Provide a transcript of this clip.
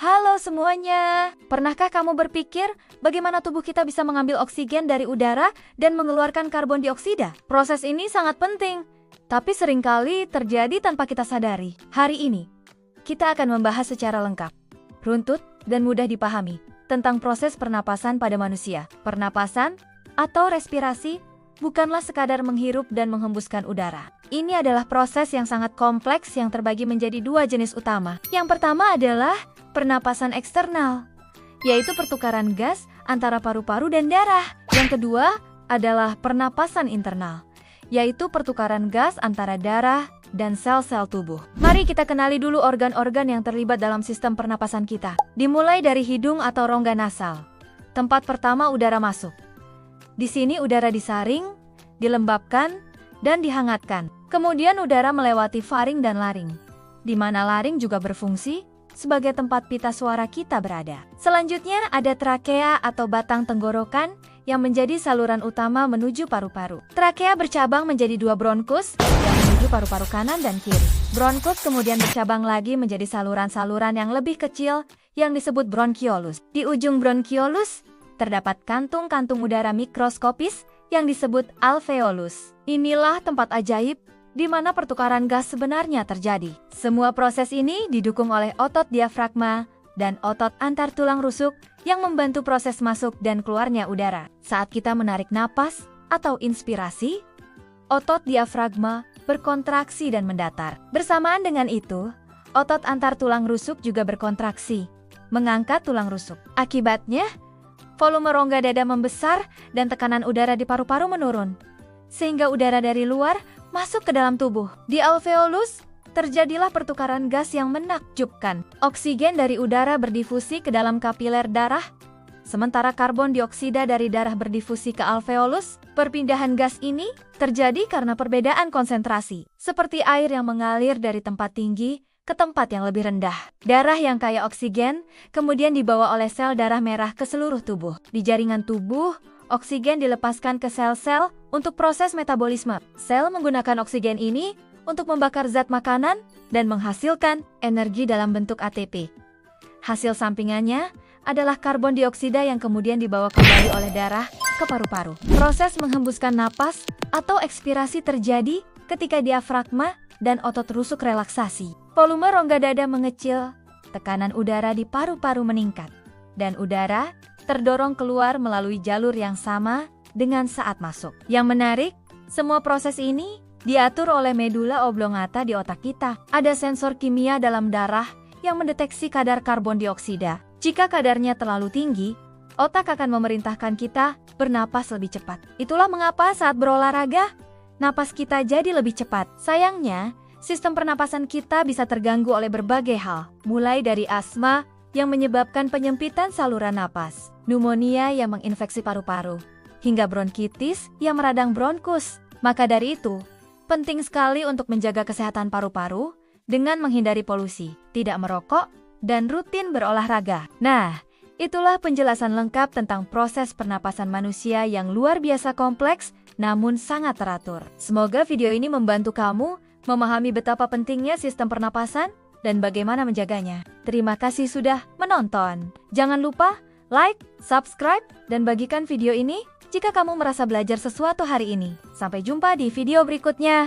Halo semuanya, pernahkah kamu berpikir bagaimana tubuh kita bisa mengambil oksigen dari udara dan mengeluarkan karbon dioksida? Proses ini sangat penting, tapi seringkali terjadi tanpa kita sadari. Hari ini, kita akan membahas secara lengkap, runtut, dan mudah dipahami tentang proses pernapasan pada manusia. Pernapasan atau respirasi bukanlah sekadar menghirup dan menghembuskan udara. Ini adalah proses yang sangat kompleks yang terbagi menjadi dua jenis utama. Yang pertama adalah pernapasan eksternal, yaitu pertukaran gas antara paru-paru dan darah. Yang kedua adalah pernapasan internal, yaitu pertukaran gas antara darah dan sel-sel tubuh. Mari kita kenali dulu organ-organ yang terlibat dalam sistem pernapasan kita. Dimulai dari hidung atau rongga nasal. Tempat pertama udara masuk. Di sini udara disaring, dilembabkan, dan dihangatkan. Kemudian udara melewati faring dan laring, di mana laring juga berfungsi sebagai tempat pita suara kita berada. Selanjutnya ada trakea atau batang tenggorokan yang menjadi saluran utama menuju paru-paru. Trakea bercabang menjadi dua bronkus yang menuju paru-paru kanan dan kiri. Bronkus kemudian bercabang lagi menjadi saluran-saluran yang lebih kecil yang disebut bronkiolus. Di ujung bronkiolus terdapat kantung-kantung udara mikroskopis yang disebut alveolus. Inilah tempat ajaib di mana pertukaran gas sebenarnya terjadi. Semua proses ini didukung oleh otot diafragma dan otot antar tulang rusuk yang membantu proses masuk dan keluarnya udara. Saat kita menarik napas atau inspirasi, otot diafragma berkontraksi dan mendatar. Bersamaan dengan itu, otot antar tulang rusuk juga berkontraksi, mengangkat tulang rusuk. Akibatnya, volume rongga dada membesar dan tekanan udara di paru-paru menurun, sehingga udara dari luar masuk ke dalam tubuh. Di alveolus, terjadilah pertukaran gas yang menakjubkan. Oksigen dari udara berdifusi ke dalam kapiler darah, sementara karbon dioksida dari darah berdifusi ke alveolus. Perpindahan gas ini terjadi karena perbedaan konsentrasi, seperti air yang mengalir dari tempat tinggi ke tempat yang lebih rendah. Darah yang kaya oksigen kemudian dibawa oleh sel darah merah ke seluruh tubuh. Di jaringan tubuh, oksigen dilepaskan ke sel-sel untuk proses metabolisme. Sel menggunakan oksigen ini untuk membakar zat makanan dan menghasilkan energi dalam bentuk ATP. Hasil sampingannya adalah karbon dioksida yang kemudian dibawa kembali oleh darah ke paru-paru. Proses menghembuskan napas atau ekspirasi terjadi ketika diafragma dan otot rusuk relaksasi. Volume rongga dada mengecil, tekanan udara di paru-paru meningkat, dan udara terdorong keluar melalui jalur yang sama dengan saat masuk. Yang menarik, semua proses ini diatur oleh medula oblongata di otak kita. Ada sensor kimia dalam darah yang mendeteksi kadar karbon dioksida. Jika kadarnya terlalu tinggi, otak akan memerintahkan kita bernapas lebih cepat. Itulah mengapa saat berolahraga, napas kita jadi lebih cepat. Sayangnya, sistem pernapasan kita bisa terganggu oleh berbagai hal, mulai dari asma yang menyebabkan penyempitan saluran napas, pneumonia yang menginfeksi paru-paru, hingga bronkitis yang meradang bronkus. Maka dari itu, penting sekali untuk menjaga kesehatan paru-paru dengan menghindari polusi, tidak merokok, dan rutin berolahraga. Nah, itulah penjelasan lengkap tentang proses pernapasan manusia yang luar biasa kompleks namun sangat teratur. Semoga video ini membantu kamu memahami betapa pentingnya sistem pernapasan dan bagaimana menjaganya. Terima kasih sudah menonton. Jangan lupa like, subscribe, dan bagikan video ini jika kamu merasa belajar sesuatu hari ini. Sampai jumpa di video berikutnya.